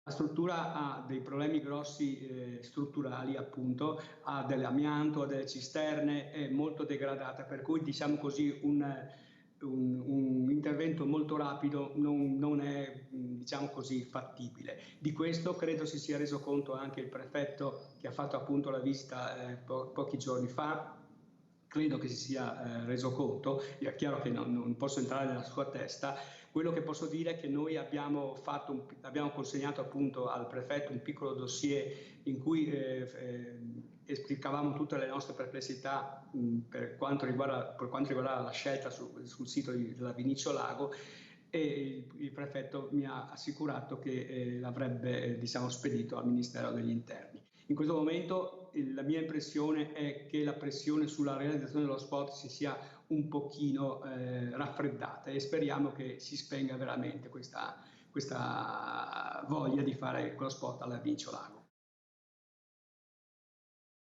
La struttura ha dei problemi grossi strutturali, appunto, ha dell'amianto, ha delle cisterne, è molto degradata, per cui diciamo così un intervento molto rapido non è diciamo così fattibile. Di questo credo si sia reso conto anche il prefetto che ha fatto appunto la visita pochi giorni fa. Credo che si sia reso conto, è chiaro che non posso entrare nella sua testa. Quello che posso dire è che noi abbiamo consegnato appunto al prefetto un piccolo dossier in cui esplicavamo tutte le nostre perplessità per quanto riguarda la scelta sul sito della Vinicio Lago, e il prefetto mi ha assicurato che l'avrebbe diciamo, spedito al Ministero degli Interni. In questo momento la mia impressione è che la pressione sulla realizzazione dello spot si sia un pochino raffreddata, e speriamo che si spenga veramente questa voglia di fare quello spot alla Vinicio Lago.